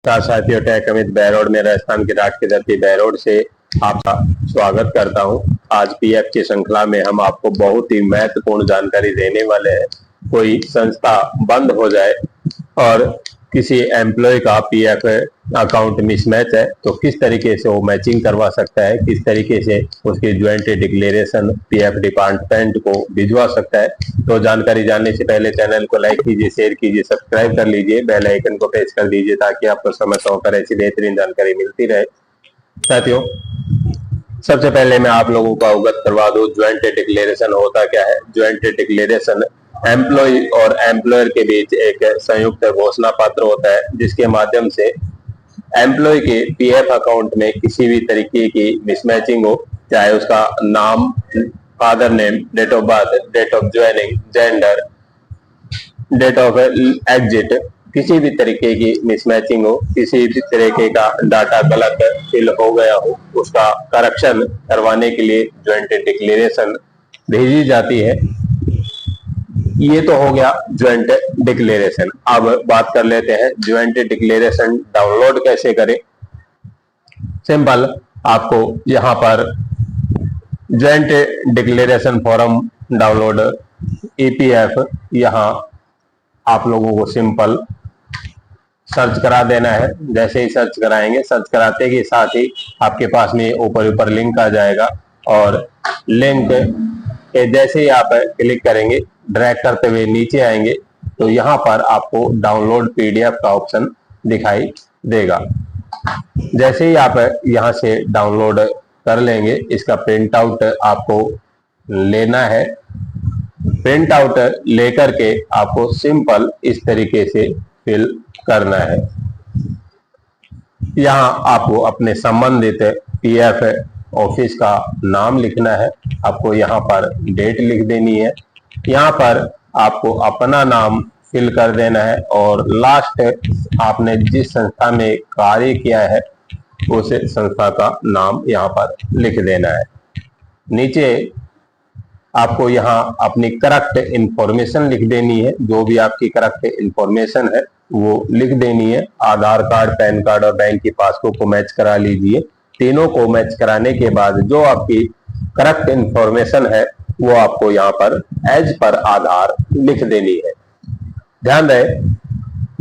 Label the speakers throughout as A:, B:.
A: नमस्कार साथियों, टेक अमित बहरोड में राजस्थान के राष्ट्र की धरती बहरोड से आपका स्वागत करता हूं। आज पीएफ की श्रृंखला में हम आपको बहुत ही महत्वपूर्ण जानकारी देने वाले हैं। कोई संस्था बंद हो जाए और किसी एम्प्लॉय का पीएफ अकाउंट मिसमैच है तो किस तरीके से वो मैचिंग करवा सकता है, किस तरीके से उसकी ज्वाइंट डिक्लेरेशन पीएफ डिपार्टमेंट को भिजवा सकता है। तो जानकारी जानने से पहले चैनल को लाइक कीजिए, शेयर कीजिए, सब्सक्राइब कर लीजिए, बेल आइकन को प्रेस कर दीजिए ताकि आपको समय समय पर ऐसी बेहतरीन जानकारी मिलती रहे। साथियों, सबसे पहले मैं आप लोगों को अवगत करवा दूं ज्वाइंट डिक्लेरेशन होता क्या है। ज्वाइंट डिक्लेरेशन एम्प्लॉय और एम्प्लॉयर के बीच एक संयुक्त घोषणा पत्र होता है जिसके माध्यम से एम्प्लॉय के पीएफ अकाउंट में किसी भी तरीके की मिसमैचिंग हो, चाहे उसका नाम, father name, date of birth, date of joining, gender, date of exit, किसी भी तरीके की मिसमैचिंग हो, किसी भी तरीके का डाटा गलत फिल हो गया हो, उसका करेक्शन करवाने के लिए ज्वाइंट डिक्लेरेशन भेजी जाती है। ये तो हो गया ज्वाइंट डिक्लेरेशन। अब बात कर लेते हैं ज्वाइंट डिक्लेरेशन डाउनलोड कैसे करें। सिंपल, आपको यहां पर joint declaration form download EPF यहां आप लोगों को सिंपल सर्च करा देना है। जैसे ही सर्च कराएंगे, सर्च कराते के साथ ही आपके पास में ऊपर लिंक आ जाएगा और लिंक के जैसे ही आप क्लिक करेंगे, ड्रैग करते हुए नीचे आएंगे तो यहाँ पर आपको डाउनलोड पीडीएफ का ऑप्शन दिखाई देगा। जैसे ही आप यहाँ से डाउनलोड कर लेंगे, इसका प्रिंट आउट आपको लेना है। प्रिंट आउट लेकर के आपको सिंपल इस तरीके से फिल करना है। यहाँ आपको अपने संबंधित पीएफ ऑफिस का नाम लिखना है, आपको यहाँ पर डेट लिख देनी है, यहाँ पर आपको अपना नाम फिल कर देना है और लास्ट आपने जिस संस्था में कार्य किया है उस संस्था का नाम यहाँ पर लिख देना है। नीचे आपको यहाँ अपनी करेक्ट इंफॉर्मेशन लिख देनी है, जो भी आपकी करेक्ट इंफॉर्मेशन है वो लिख देनी है। आधार कार्ड, पैन कार्ड और बैंक की पासबुक को मैच करा लीजिए। तीनों को मैच कराने के बाद जो आपकी करेक्ट इंफॉर्मेशन है वो आपको यहाँ पर एज पर आधार लिख देनी है। ध्यान रहे,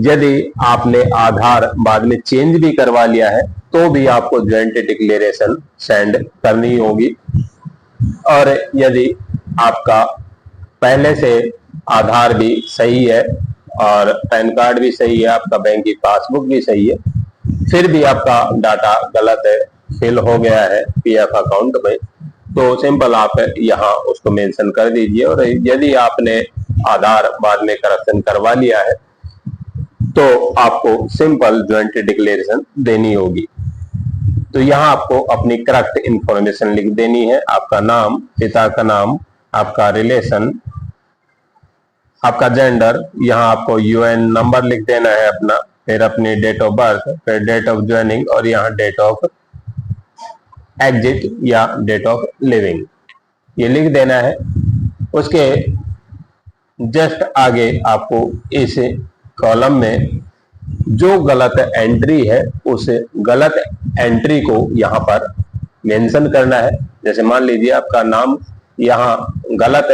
A: यदि आपने आधार बाद में चेंज भी करवा लिया है तो भी आपको ज्वाइंट डिक्लेरेशन सेंड करनी होगी। और यदि आपका पहले से आधार भी सही है और पैन कार्ड भी सही है, आपका बैंक की पासबुक भी सही है, फिर भी आपका डाटा गलत फिल हो गया है पीएफ अकाउंट में, तो सिंपल आप यहाँ उसको मेंशन कर दीजिए। और यदि आपने आधार बाद में करेक्शन करवा लिया है तो आपको सिंपल ज्वाइंट डिक्लेरेशन देनी होगी। तो यहाँ आपको अपनी करेक्ट इंफॉर्मेशन लिख देनी है, आपका नाम, पिता का नाम, आपका रिलेशन, आपका जेंडर, यहाँ आपको यूएन नंबर लिख देना है अपना, फिर अपनी डेट ऑफ बर्थ, फिर डेट ऑफ ज्वाइनिंग और यहाँ डेट ऑफ एग्जिट या डेट ऑफ लिविंग, ये लिख देना है। उसके जस्ट आगे आपको इस कॉलम में जो गलत एंट्री है उस गलत एंट्री को यहाँ पर मेंशन करना है। जैसे मान लीजिए आपका नाम यहाँ गलत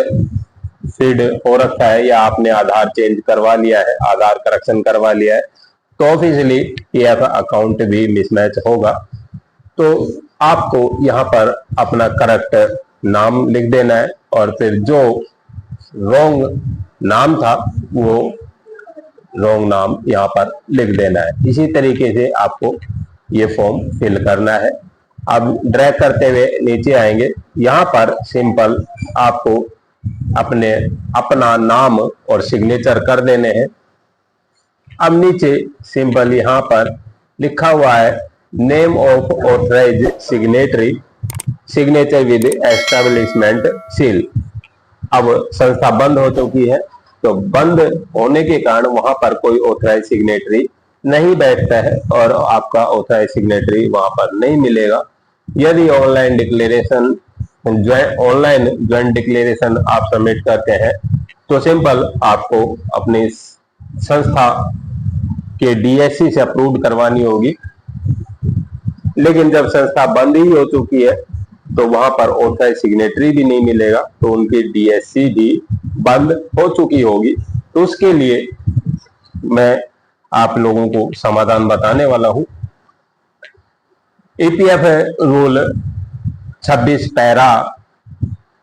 A: फीड हो रखा है या आपने आधार चेंज करवा लिया है, आधार करेक्शन करवा लिया है, तो ऑफिशियली पीएफ अकाउंट भी मिसमैच होगा। तो आपको यहाँ पर अपना करेक्ट नाम लिख देना है और फिर जो रॉन्ग नाम था वो रॉन्ग नाम यहाँ पर लिख देना है। इसी तरीके से आपको ये फॉर्म फिल करना है। अब ड्रैग करते हुए नीचे आएंगे, यहाँ पर सिंपल आपको अपना नाम और सिग्नेचर कर देने हैं। अब नीचे सिंपल यहाँ पर लिखा हुआ है name of authorised signatory, signature with establishment seal. अब संस्था बंद हो चुकी है तो बंद होने के कारण वहां पर कोई ऑथराइज सिग्नेटरी नहीं बैठता है और आपका ऑथराइज सिग्नेटरी वहां पर नहीं मिलेगा। यदि ऑनलाइन ज्वाइंट डिक्लेरेशन आप सबमिट करते हैं तो सिंपल आपको अपनी संस्था के डीएससी से अप्रूव करवानी होगी। लेकिन जब संस्था बंद ही हो चुकी है तो वहां पर ऑथराइज सिग्नेटरी भी नहीं मिलेगा, तो उनकी डीएससी भी बंद हो चुकी होगी। तो उसके लिए मैं आप लोगों को समाधान बताने वाला हूं। ईपीएफ रूल 26 पैरा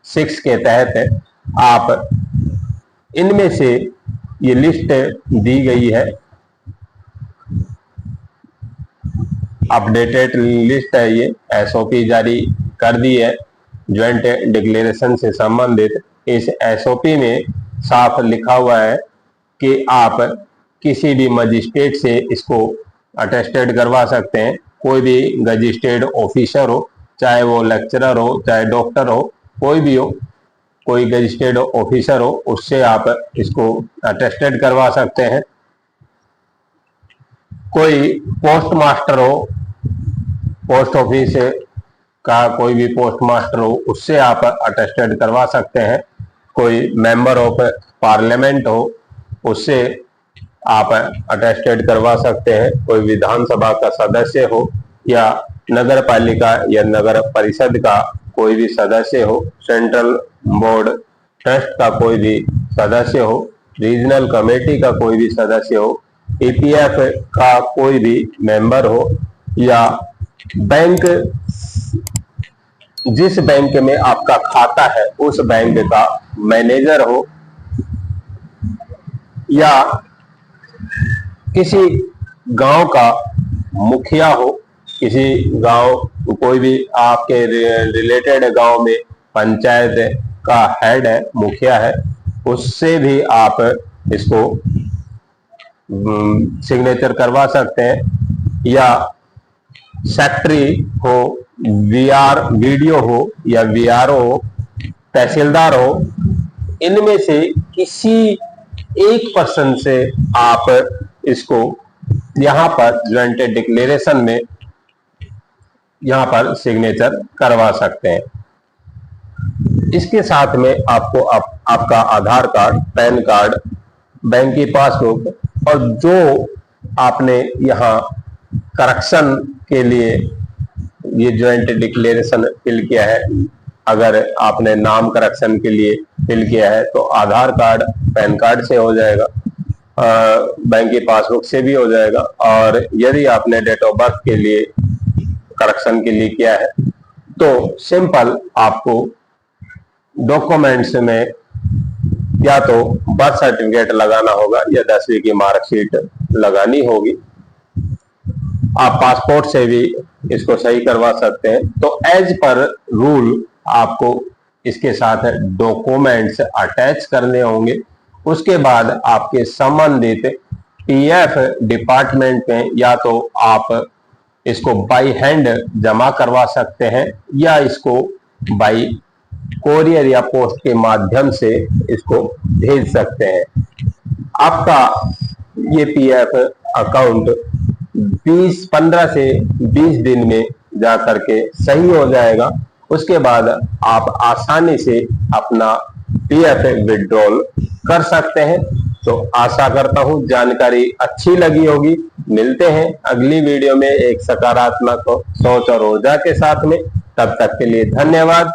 A: 6 के तहत आप इनमें से ये लिस्ट दी गई है, अपडेटेड लिस्ट है, ये एसओपी जारी कर दी है ज्वाइंट डिक्लेरेशन से संबंधित। इस एसओपी में साफ लिखा हुआ है कि आप किसी भी मजिस्ट्रेट से इसको अटेस्टेड करवा सकते हैं। कोई भी गजिस्ट्रेड ऑफिसर हो, चाहे वो लेक्चरर हो, चाहे डॉक्टर हो, कोई भी हो, कोई गजिस्ट्रेड ऑफिसर हो, उससे आप इसको अटेस्टेड करवा सकते हैं। कोई पोस्ट मास्टर हो, पोस्ट ऑफिस का कोई भी पोस्ट मास्टर हो, उससे आप अटेस्टेड करवा सकते हैं। कोई मेंबर ऑफ पार्लियामेंट हो, उससे आप अटेस्टेड करवा सकते हैं। कोई विधानसभा का सदस्य हो या नगर पालिका या नगर परिषद का कोई भी सदस्य हो, सेंट्रल बोर्ड ट्रस्ट का कोई भी सदस्य हो, रीजनल कमेटी का कोई भी सदस्य हो, ईपीएफ का कोई भी मेंबर हो, या बैंक, जिस बैंक में आपका खाता है उस बैंक का मैनेजर हो, या किसी गांव का मुखिया हो, किसी गांव, कोई भी आपके रिलेटेड गांव में पंचायत का हेड है, मुखिया है, उससे भी आप इसको सिग्नेचर करवा सकते हैं। या सेक्रेटरी हो, वीडियो हो या वीआरओ हो, तहसीलदार हो, इनमें से किसी एक पर्सन से आप इसको यहां पर ज्वाइंट डिक्लेरेशन में यहां पर सिग्नेचर करवा सकते हैं। इसके साथ में आपको आपका आधार कार्ड, पैन कार्ड, बैंक की पासबुक और जो आपने यहाँ करेक्शन के लिए ये ज्वाइंट डिक्लेरेशन फिल किया है, अगर आपने नाम करेक्शन के लिए फिल किया है तो आधार कार्ड, पैन कार्ड से हो जाएगा, बैंक की पासबुक से भी हो जाएगा। और यदि आपने डेट ऑफ बर्थ के लिए करेक्शन के लिए किया है तो सिंपल आपको डॉक्यूमेंट्स में या तो बर्थ सर्टिफिकेट लगाना होगा या 10वीं की मार्कशीट लगानी होगी। आप पासपोर्ट से भी इसको सही करवा सकते हैं। तो एज पर रूल आपको इसके साथ डॉक्यूमेंट्स अटैच करने होंगे। उसके बाद आपके संबंधित पीएफ डिपार्टमेंट में या तो आप इसको बाई हैंड जमा करवा सकते हैं या इसको बाई कोरियर या पोस्ट के माध्यम से इसको भेज सकते हैं। आपका ये पीएफ अकाउंट 15 से 20 दिन में जा करके सही हो जाएगा। उसके बाद आप आसानी से अपना पीएफ विड्रॉल कर सकते हैं। तो आशा करता हूं जानकारी अच्छी लगी होगी। मिलते हैं अगली वीडियो में एक सकारात्मक सोच और ऊर्जा के साथ में। तब तक के लिए धन्यवाद।